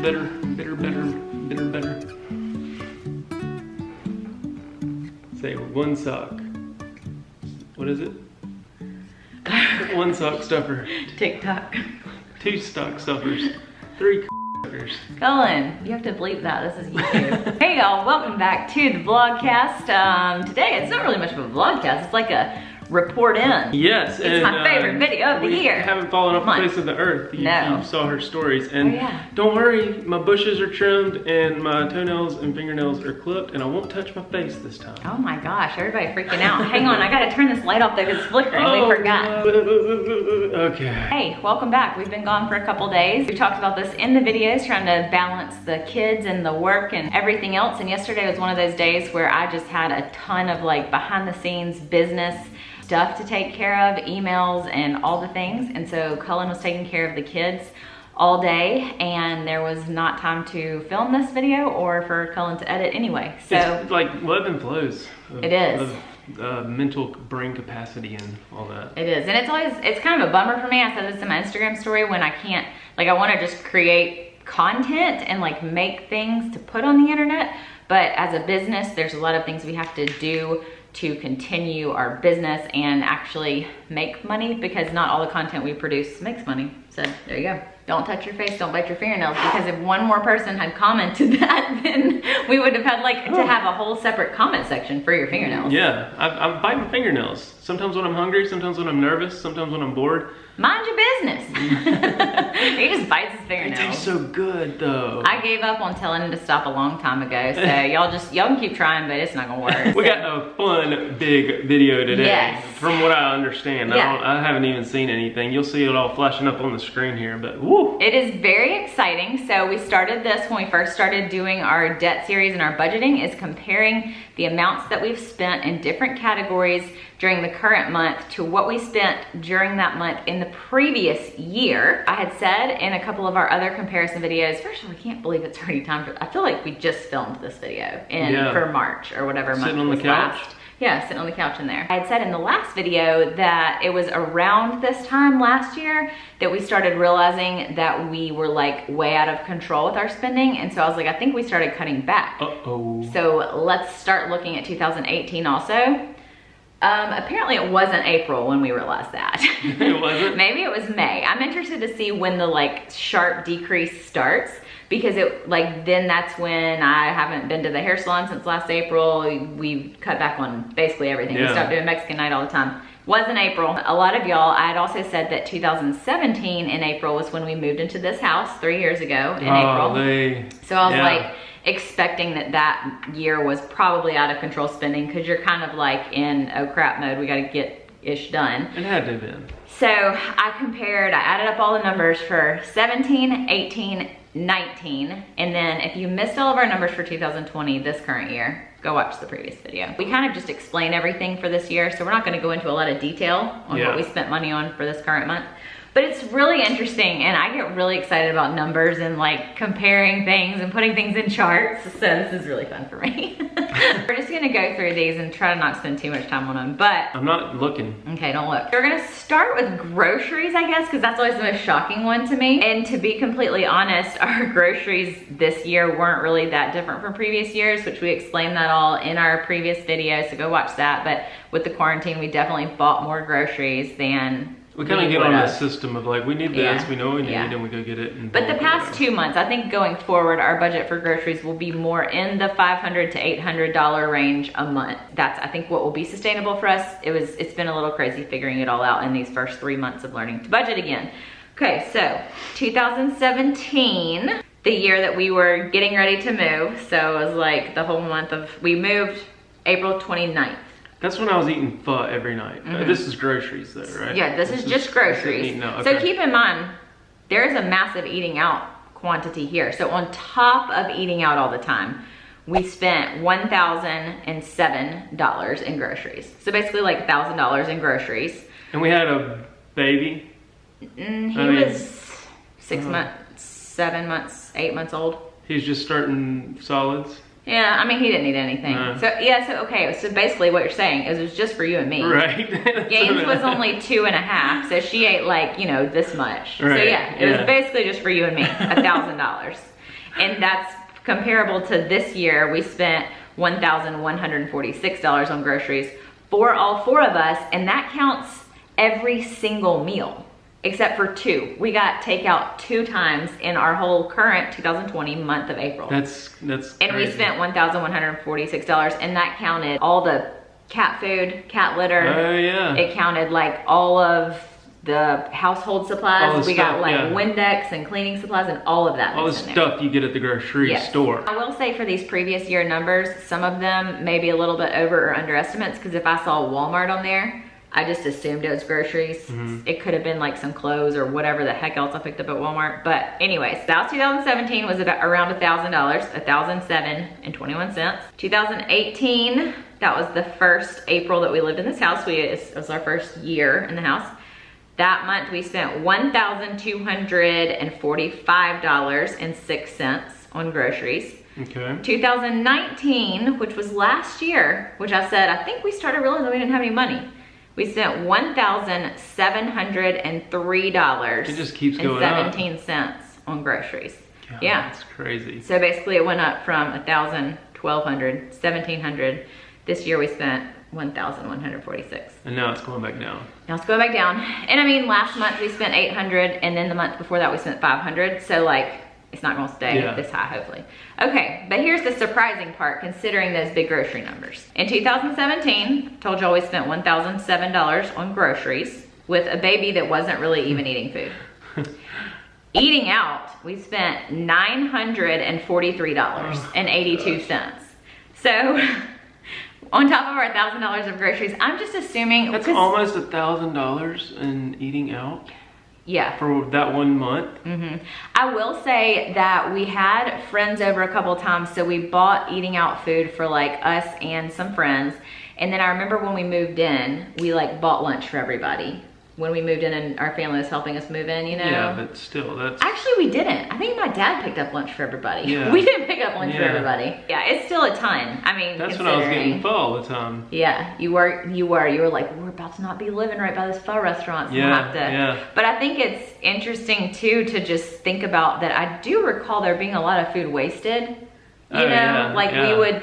better, bitter, better, bitter, better. Say one sock. What is it? One sock stuffer. TikTok. 2 sock stuffers. 3 suckers. Cullen, you have to bleep that. This is YouTube. Hey y'all, welcome back to the vlogcast. Today, it's not really much of a vlogcast. It's like a report in. Yes, it's my favorite video of the year. We haven't fallen off the face of the earth. You saw her stories, and don't worry, my bushes are trimmed, and my toenails and fingernails are clipped, and I won't touch my face this time. Oh my gosh, everybody freaking out. Hang on, I gotta turn this light off though, because it's flickering. We forgot. Okay. Hey, welcome back. We've been gone for a couple days. We talked about this in the videos, trying to balance the kids and the work and everything else. And yesterday was one of those days where I just had a ton of like behind the scenes business stuff to take care of, emails and all the things. And so Cullen was taking care of the kids all day, and there was not time to film this video or for Cullen to edit anyway. So it's like ebb and flows. It is. Mental brain capacity and all that. It is, and it's kind of a bummer for me. I said this in my Instagram story, when I can't, like, I want to just create content and like make things to put on the internet, but as a business, there's a lot of things we have to do to continue our business and actually make money, because not all the content we produce makes money. So there you go. Don't touch your face, don't bite your fingernails, because if one more person had commented that, then we would have had like to have a whole separate comment section for your fingernails. Yeah, I bite my fingernails. Sometimes when I'm hungry, sometimes when I'm nervous, sometimes when I'm bored. Mind your business. He just bites his fingernails. It tastes so good though. I gave up on telling him to stop a long time ago, so y'all can keep trying, but it's not gonna work. We got a fun big video today. Yes. From what I understand. Yeah. I haven't even seen anything. You'll see it all flashing up on the screen here, but woo. It is very exciting. So we started this when we first started doing our debt series, and our budgeting is comparing the amounts that we've spent in different categories during the current month to what we spent during that month in the previous year. I had said in a couple of our other comparison videos, first of all, I can't believe it's already time for, I feel like we just filmed this video for March or whatever month on the was couch. last. Yeah, sitting on the couch in there. I had said in the last video that it was around this time last year that we started realizing that we were like way out of control with our spending. And so I was like, I think we started cutting back. Uh-oh. So let's start looking at 2018 also. Apparently it wasn't April when we realized that. It wasn't? Maybe it was May. I'm interested to see when the like sharp decrease starts, because it like then that's when I haven't been to the hair salon since last April. We cut back on basically everything. We stopped doing Mexican night all the time. Wasn't April. A lot of y'all, I had also said that 2017 in April was when we moved into this house 3 years ago in April. So I was like expecting that year was probably out of control spending, because you're kind of like in oh crap mode, we got to get ish done. It had to have been. So I added up all the numbers for 17, 18, 19, and then if you missed all of our numbers for 2020, this current year, go watch the previous video. We kind of just explain everything for this year, so we're not going to go into a lot of detail on what we spent money on for this current month. But it's really interesting, and I get really excited about numbers and like comparing things and putting things in charts. So this is really fun for me. We're just gonna go through these and try to not spend too much time on them, but I'm not looking. Okay, don't look. We're gonna start with groceries, I guess, because that's always the most shocking one to me. And to be completely honest, our groceries this year weren't really that different from previous years, which we explained that all in our previous video, so go watch that. But with the quarantine, we definitely bought more groceries than we kind of get on the system of like, we need this, we know what we need, and we go get it. But the past 2 months, I think going forward, our budget for groceries will be more in the $500 to $800 range a month. That's, I think, what will be sustainable for us. It's been a little crazy figuring it all out in these first 3 months of learning to budget again. Okay, so 2017, the year that we were getting ready to move. So it was like the whole month we moved April 29th. That's when I was eating pho every night. This is groceries though, right? Yeah, this is just groceries. So keep in mind, there's a massive eating out quantity here. So on top of eating out all the time, we spent $1,007 in groceries. So basically like $1,000 in groceries. And we had a baby. He was 6 months, 7 months, 8 months old. He's just starting solids. Yeah, I mean, he didn't need anything. So basically what you're saying is it was just for you and me. Right. Gaines was only 2.5, so she ate like, you know, this much. Right. So yeah, it was basically just for you and me, $1,000. And that's comparable to this year. We spent $1,146 on groceries for all 4 of us, and that counts every single meal. Except for 2. We got takeout 2 times in our whole current 2020 month of April. That's And crazy. we spent $1,146, and that counted all the cat food, cat litter. Oh yeah. It counted like all of the household supplies. We got like yeah. Windex and cleaning supplies and all of that. All the stuff you get at the grocery store. I will say for these previous year numbers, some of them may be a little bit over or under estimates, because if I saw Walmart on there, I just assumed it was groceries. It could have been like some clothes or whatever the heck else I picked up at Walmart. But anyways, that was 2017 was about around $1,000, $1,007.21. 2018, that was the first April that we lived in this house. It was our first year in the house. That month we spent $1,245.06 on groceries. Okay. 2019, which was last year, which I said, I think we started realizing we didn't have any money. We spent $1,703 It just keeps and going 17 cents on groceries. God, Yeah. That's crazy. So basically it went up from 1,000, 1,200, 1,700. This year we spent 1,146. And now it's going back down. Now it's going back down. And I mean, last month we spent 800, and then the month before that we spent 500. So like, it's not gonna stay this high, hopefully. Okay, but here's the surprising part, considering those big grocery numbers. In 2017, told y'all we spent $1,007 on groceries with a baby that wasn't really even eating food. Eating out, we spent $943.82. So, on top of our $1,000 of groceries, I'm just assuming that's almost $1,000 in eating out. Yeah. For that 1 month. I will say that we had friends over a couple of times, so we bought eating out food for like us and some friends. And then I remember when we moved in, we like bought lunch for everybody. When we moved in and our family was helping us move in, you know? Yeah, but still, that's... Actually, we didn't. I think my dad picked up lunch for everybody. Yeah. We didn't pick up lunch for everybody. Yeah, it's still a ton. I mean, that's when I was getting pho all the time. Yeah, you were like, we're about to not be living right by this pho restaurant. So we'll have to. But I think it's interesting too to just think about that. I do recall there being a lot of food wasted. You know,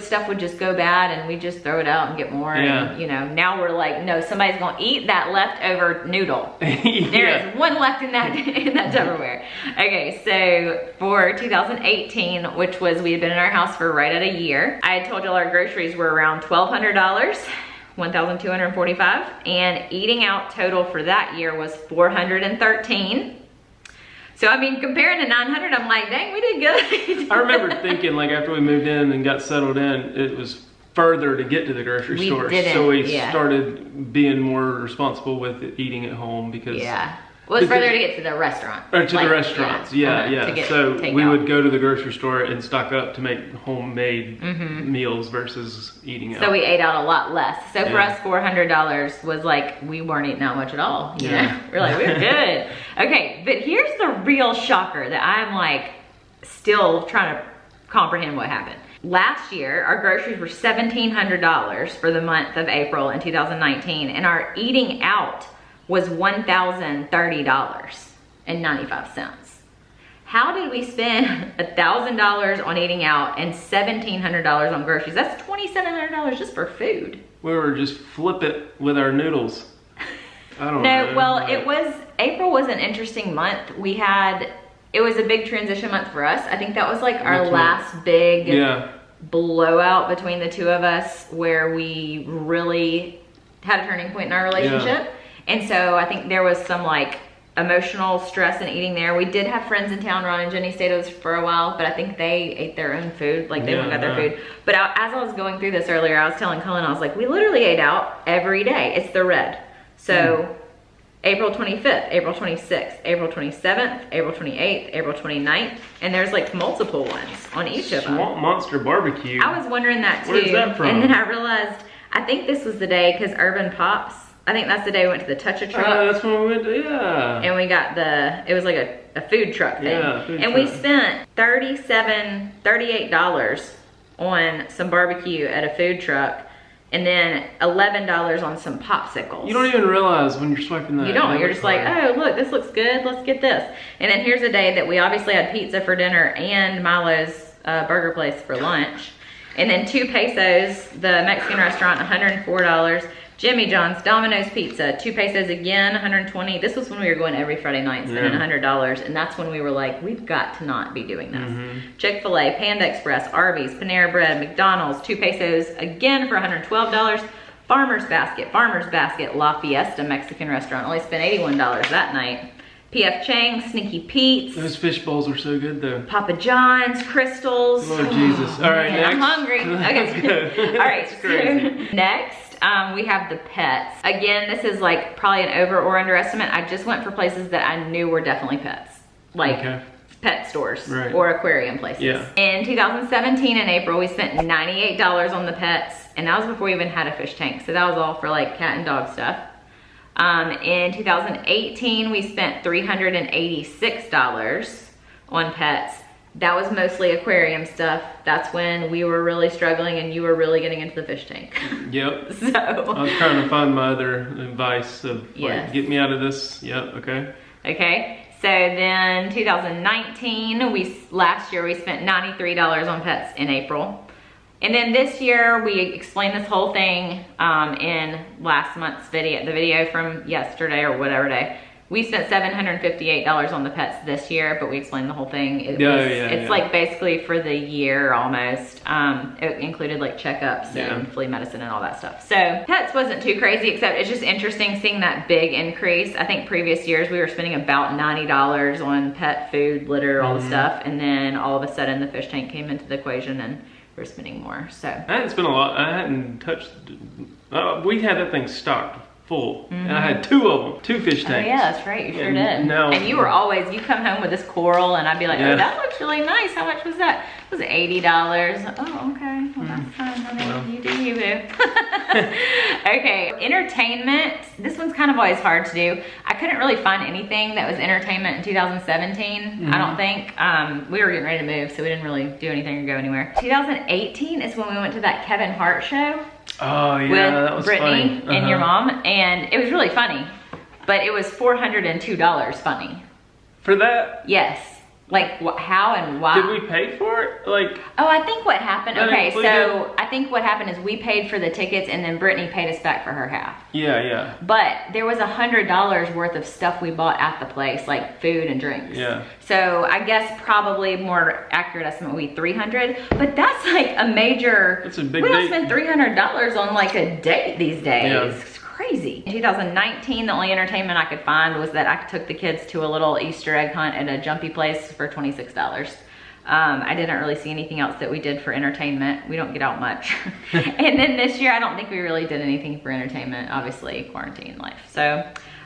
stuff would just go bad and we just throw it out and get more. And, you know, now we're like, no, somebody's gonna eat that leftover noodle. There is one left in that Tupperware. Okay, so for 2018, which was, we had been in our house for right at a year. I had told y'all our groceries were around $1,200, $1,245, and eating out total for that year was $413. So, I mean, comparing to 900, I'm like, dang, we did good. I remember thinking, like, after we moved in and got settled in, it was further to get to the grocery store. So we started being more responsible with eating at home because... Yeah. Well, it's further to get to the restaurant. Or to the restaurants, So we would go to the grocery store and stock up to make homemade meals versus eating out. So we ate out a lot less. So for us, $400 was like, we weren't eating out much at all. You know? We're like, we're good. Okay, but here's the real shocker that I'm like still trying to comprehend what happened. Last year, our groceries were $1,700 for the month of April in 2019, and our eating out was $1,030.95. How did we spend $1,000 on eating out and $1,700 on groceries? That's $2,700 just for food. We were just flip it with our noodles. I don't know. No, well, April was an interesting month. It was a big transition month for us. I think that was like our last big blowout between the two of us where we really had a turning point in our relationship. And so I think there was some like emotional stress in eating there. We did have friends in town. Ron and Jenny stayed with us for a while, but I think they ate their own food. Like they went and got their food. But as I was going through this earlier, I was telling Cullen, I was like, we literally ate out every day. It's the red. So April 25th, April 26th, April 27th, April 28th, April 29th. And there's like multiple ones on each of them. Swamp Monster Barbecue. I was wondering that too. Where's that from? And then I realized, I think this was the day, because Urban Pops, I think that's the day we went to the Touch-a-Truck. That's when we went to, And we got it was like a food truck thing. Yeah, and we spent $38 on some barbecue at a food truck, and then $11 on some popsicles. You don't even realize when you're swiping that. You don't. You're just like, oh, look, this looks good. Let's get this. And then here's a day that we obviously had pizza for dinner and Milo's burger place for lunch. And then 2 pesos, the Mexican restaurant, $104. Jimmy John's, Domino's Pizza, 2 pesos again, 120. This was when we were going every Friday night, spending $100. And that's when we were like, we've got to not be doing this. Chick-fil-A, Panda Express, Arby's, Panera Bread, McDonald's, 2 pesos again for $112. Farmer's Basket, La Fiesta Mexican restaurant, only spent $81 that night. P.F. Chang's, Sneaky Pete's. Those fish bowls are so good though. Papa John's, Crystals. Lord Jesus. All right, next. I'm hungry. Okay. All right, so next. We have the pets. Again, this is like probably an over or underestimate. I just went for places that I knew were definitely pets. Like pet stores or aquarium places. Yeah. In 2017 in April, we spent $98 on the pets, and that was before we even had a fish tank. So that was all for like cat and dog stuff. In 2018, we spent $386 on pets. That was mostly aquarium stuff. That's when we were really struggling and you were really getting into the fish tank. Yep. So I was trying to find my other advice of like, get me out of this. Yep, okay. Okay, so then 2019, last year we spent $93 on pets in April. And then this year, we explained this whole thing in last month's video, the video from yesterday or whatever day. We spent $758 on the pets this year, but we explained the whole thing. It's like basically for the year almost. It included like checkups and flea medicine and all that stuff. So pets wasn't too crazy, except it's just interesting seeing that big increase. I think previous years we were spending about $90 on pet food, litter, all the stuff. And then all of a sudden the fish tank came into the equation and we're spending more, so. I hadn't spent a lot. I hadn't touched, we had that thing stocked full. And I had 2 of them, 2 fish tanks. Oh yeah, that's right, you sure did. And you were always, you come home with this coral and I'd be like, oh, that looks really nice. How much was that? It was $80. Oh, okay, well that's fine, honey. You do you, boo. Okay, entertainment. This one's kind of always hard to do. I couldn't really find anything that was entertainment in 2017, I don't think. We were getting ready to move, so we didn't really do anything or go anywhere. 2018 is when we went to that Kevin Hart show. Oh yeah, that was Brittany funny. and your mom, and it was really funny, but it was $402 funny. For that? Yes. Like how and why? Did we pay for it? Like, oh, I think what happened, okay, so I think what happened is we paid for the tickets and then Brittany paid us back for her half. Yeah. But there was $100 worth of stuff we bought at the place, like food and drinks. Yeah. So I guess probably more accurate estimate would be $300, but that's like a major, that's a big we don't date. spend $300 on like a date these days. Yeah. It's crazy. In 2019, the only entertainment I could find was that I took the kids to a little Easter egg hunt at a jumpy place for $26. I didn't really see anything else that we did for entertainment. We don't get out much. And then this year, I don't think we really did anything for entertainment, obviously quarantine life. So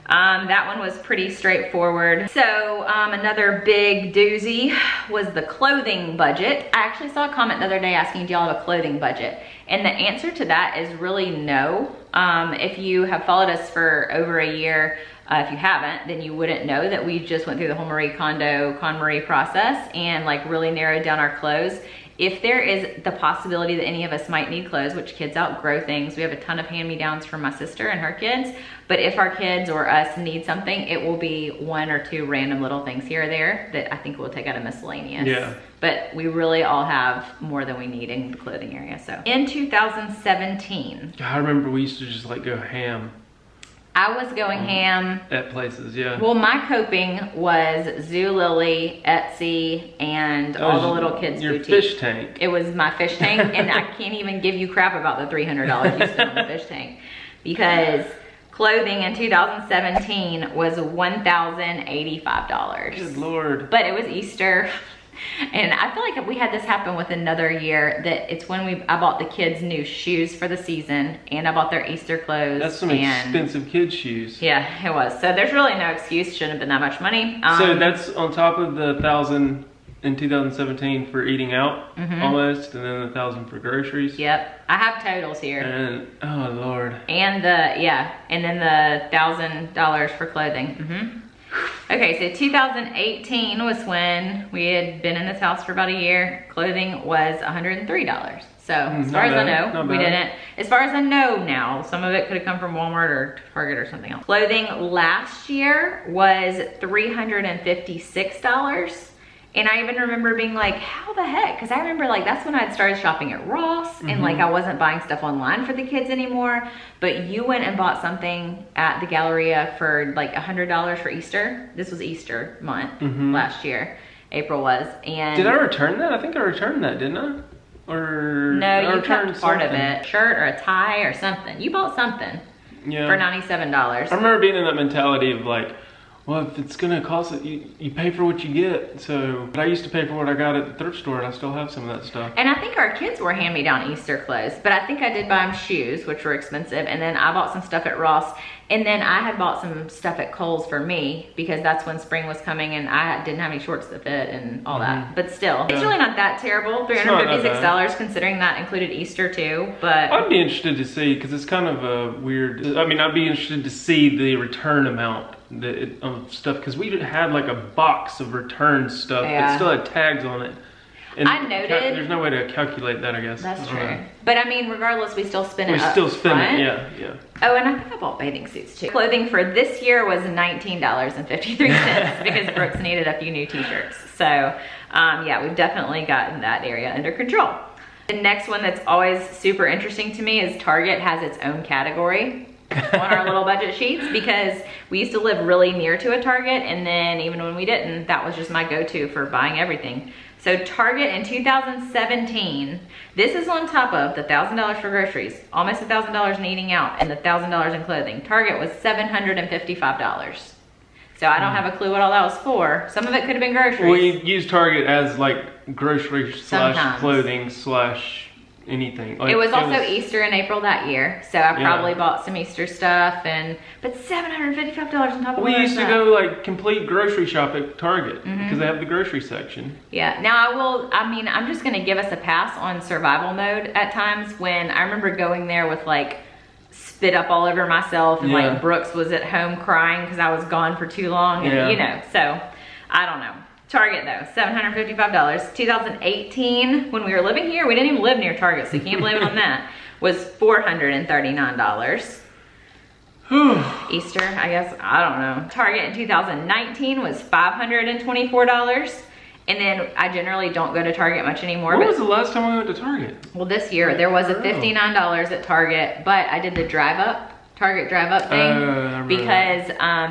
that one was pretty straightforward. So another big doozy was the clothing budget. I actually saw a comment the other day asking, do y'all have a clothing budget? And the answer to that is really no. If you have followed us for over a year, if you haven't, then you wouldn't know that we just went through the whole Marie Kondo, KonMari process and like really narrowed down our clothes. If there is the possibility that any of us might need clothes, which kids outgrow things, we have a ton of hand-me-downs from my sister and her kids, but if our kids or us need something, it will be 1 or 2 random little things here or there that I think we'll take out of miscellaneous. Yeah. But we really all have more than we need in the clothing area. So in 2017. I remember we used to just like go ham. I was going ham. At places, yeah. Well, my coping was Zulily, Etsy, and all the little kids' your boutique. Fish tank. It was my fish tank, and I can't even give you crap about the $300 you spent on the fish tank, because clothing in 2017 was $1,085. Good Lord. But it was Easter. And I feel like we had this happen with another year, that it's when I bought the kids new shoes for the season, and I bought their Easter clothes. That's some expensive kids shoes. Yeah, it was. So there's really no excuse. Shouldn't have been that much money. So that's on top of the $1,000 in 2017 for eating out, almost, and then the $1,000 for groceries. Yep, I have totals here. And oh Lord. And and then the $1,000 for clothing. Okay, so 2018 was when we had been in this house for about a year. Clothing was $103. So as far as I know, we didn't. As far as I know now, some of it could have come from Walmart or Target or something else. Clothing last year was $356. And I even remember being like, how the heck? Because I remember like that's when I'd started shopping at Ross and like I wasn't buying stuff online for the kids anymore. But you went and bought something at the Galleria for like $100 for Easter. This was Easter month last year. April was. And did I return that? I think I returned that, didn't I? Or no, you kept part of it. Shirt or a tie or something. You bought something for $97. I remember being in that mentality of like, well, if it's gonna cost it, you pay for what you get. So, but I used to pay for what I got at the thrift store, and I still have some of that stuff. And I think our kids were hand-me-down Easter clothes, but I think I did buy them shoes, which were expensive, and then I bought some stuff at Ross, and then I had bought some stuff at Kohl's for me because that's when spring was coming, and I didn't have any shorts that fit and all that. But still, it's really not that terrible. $356 considering that included Easter too. But I'd be interested to see because it's kind of a weird. I mean, I'd be interested to see the return amount of stuff because we had like a box of return stuff that still had tags on it. And I noted there's no way to calculate that, I guess. That's true. But I mean, regardless, we still spend it. We still spend it, yeah. Oh, and I think I bought bathing suits too. Clothing for this year was $19.53 because Brooks needed a few new t-shirts. So yeah, we've definitely gotten that area under control. The next one that's always super interesting to me is Target has its own category on our little budget sheets because we used to live really near to a Target, and then even when we didn't, that was just my go-to for buying everything. So Target in 2017, this is on top of the $1,000 for groceries, almost $1,000 in eating out, and the $1,000 in clothing. Target was $755. So I don't have a clue what all that was for. Some of it could have been groceries. We use Target as like grocery / clothing / anything. Like, it was also Easter in April that year, so I probably bought some Easter stuff, but $755 on top of we used to go like complete grocery shop at Target because they have the grocery section. Yeah, now I'm just gonna give us a pass on survival mode at times when I remember going there with like spit up all over myself and like Brooks was at home crying because I was gone for too long and you know, so I don't know. Target though, $755. 2018, when we were living here, we didn't even live near Target, so you can't blame it on that, was $439. Easter, I guess, I don't know. Target in 2019 was $524. And then I generally don't go to Target much anymore. When was the last time we went to Target? Well, this year, there was a $59 at Target, but I did the Target drive-up thing because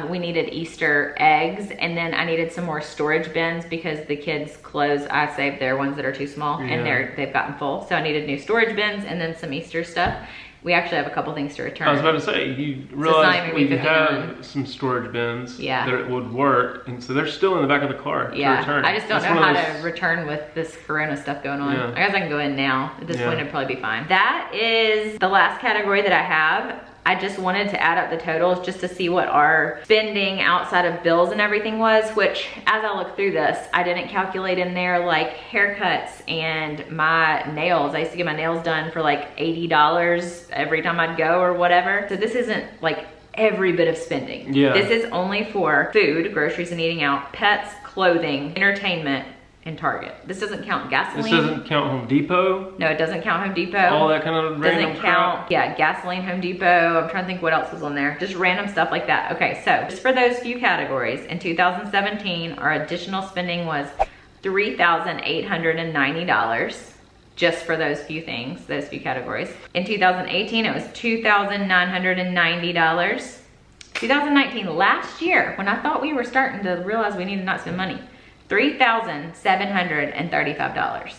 we needed Easter eggs, and then I needed some more storage bins because the kids' clothes, I saved their ones that are too small, and they've gotten full. So I needed new storage bins and then some Easter stuff. We actually have a couple things to return. I was about to say, you realize we have some storage bins that would work, and so they're still in the back of the car to return. I just don't know how to return with this Corona stuff going on. I guess I can go in now. At this point, it'd probably be fine. That is the last category that I have. I just wanted to add up the totals just to see what our spending outside of bills and everything was, which as I look through this, I didn't calculate in there like haircuts and my nails. I used to get my nails done for like $80 every time I'd go or whatever. So this isn't like every bit of spending. This is only for food, groceries and eating out, pets, clothing, entertainment, and Target. This doesn't count gasoline. This doesn't count Home Depot. No, it doesn't count Home Depot. All that kind of random doesn't count. crap. Gasoline, Home Depot. I'm trying to think what else was on there. Just random stuff like that. Okay, so just for those few categories, in 2017, our additional spending was $3,890 just for those few things, those few categories. In 2018, it was $2,990. 2019, last year, when I thought we were starting to realize we need to not spend money, $3,735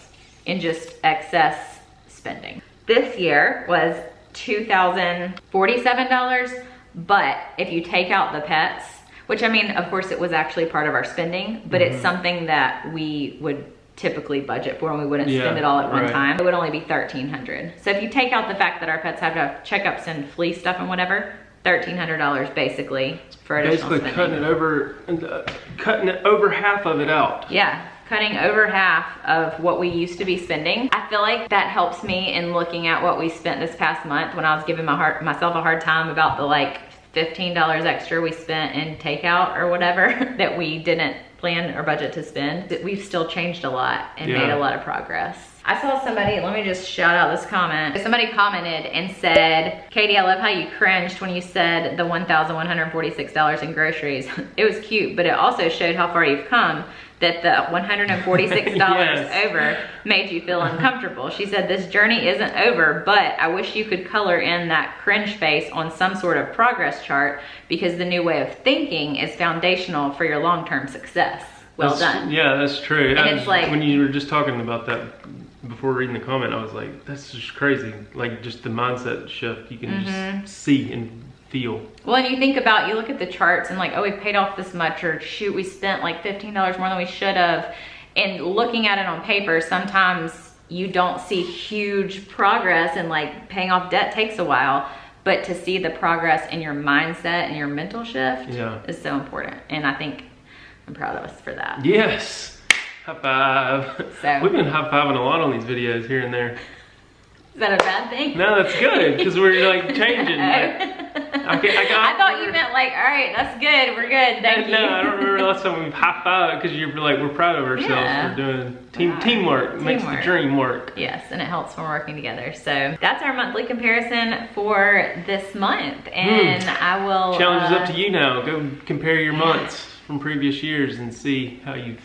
in just excess spending. This year was $2,047, but if you take out the pets, which I mean, of course it was actually part of our spending, but it's something that we would typically budget for and we wouldn't spend it all at one time. It would only be $1,300. So if you take out the fact that our pets have to have checkups and flea stuff and whatever, $1,300 basically for additional spending. Cutting it over half of it out. Yeah, cutting over half of what we used to be spending. I feel like that helps me in looking at what we spent this past month when I was giving myself a hard time about the like $15 extra we spent in takeout or whatever that we didn't plan or budget to spend, we've still changed a lot and made a lot of progress. I saw somebody, let me just shout out this comment. Somebody commented and said, Katie, I love how you cringed when you said the $1,146 in groceries. It was cute, but it also showed how far you've come, that the $146 yes. over made you feel uncomfortable. She said, this journey isn't over, but I wish you could color in that cringe face on some sort of progress chart, because the new way of thinking is foundational for your long-term success. Well done. Yeah, that's true. And it's like, when you were just talking about that before reading the comment, I was like, that's just crazy. Like, just the mindset shift you can just see and feel. Well, and you think about, you look at the charts and like, oh, we paid off this much, or shoot, we spent like $15 more than we should have. And looking at it on paper, sometimes you don't see huge progress, and like paying off debt takes a while. But to see the progress in your mindset and your mental shift is so important. And I think I'm proud of us for that. Yes. High five. So, we've been high-fiving a lot on these videos here and there. Is that a bad thing? No, that's good, because we're like changing. I thought you meant like, all right, that's good, we're good, thank you. No, I don't remember last time we've high-fived, because you're like, we're proud of ourselves for doing teamwork. Makes the dream work. Yes, and it helps when we're working together. So that's our monthly comparison for this month, and I will... Challenge is up to you now. Go compare your months from previous years and see how you've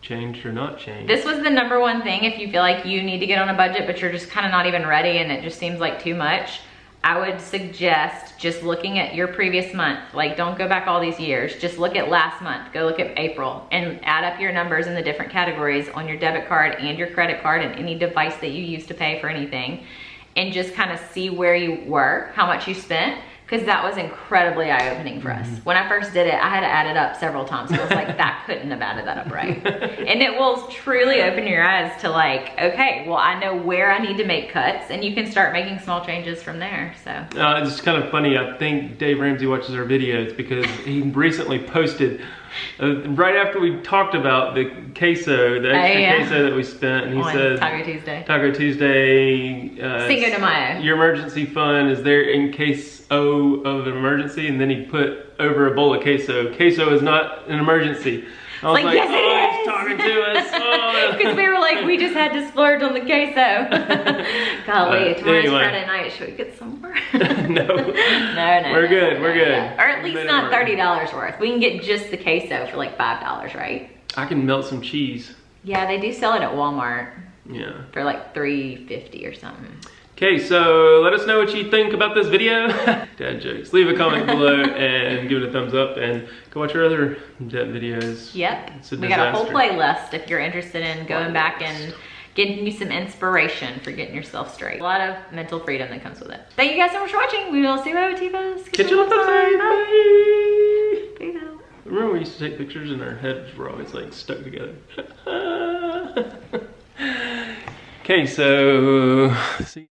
changed or not changed. This was the #1 thing. If you feel like you need to get on a budget, but you're just kind of not even ready and it just seems like too much, I would suggest just looking at your previous month. Like, don't go back all these years. Just look at last month. Go look at April and add up your numbers in the different categories on your debit card and your credit card and any device that you use to pay for anything, and just kind of see where you were, how much you spent, because that was incredibly eye-opening for us. When I first did it, I had to add it up several times. I was like, that couldn't have added that up right. And it will truly open your eyes to like, okay, well, I know where I need to make cuts, and you can start making small changes from there, so. It's kind of funny, I think Dave Ramsey watches our videos, because he recently posted, right after we talked about the queso, the extra queso that we spent, and he said, Taco Tuesday, Cinco de Mayo. Your emergency fund is there in case of an emergency, and then he put over a bowl of queso. Queso is not an emergency. I was like, yes, it is. He's talking to us. Because we were like, we just had to splurge on the queso. Golly, tomorrow's Friday night. Should we get some more? No. No. We're good. We're good. Yeah. Or at least not $30 worth. We can get just the queso for like $5, right? I can melt some cheese. Yeah, they do sell it at Walmart. Yeah. For like $3.50 or something. Okay, so let us know what you think about this video. Dad jokes. Leave a comment below and give it a thumbs up, and go watch our other debt videos. Yep. We got a whole playlist if you're interested in going back and getting you some inspiration for getting yourself straight. A lot of mental freedom that comes with it. Thank you guys so much for watching. We will see you later, Tivas. Catch you on the side. Bye. Peace out. Remember we used to take pictures and our heads were always like stuck together. Okay, so see.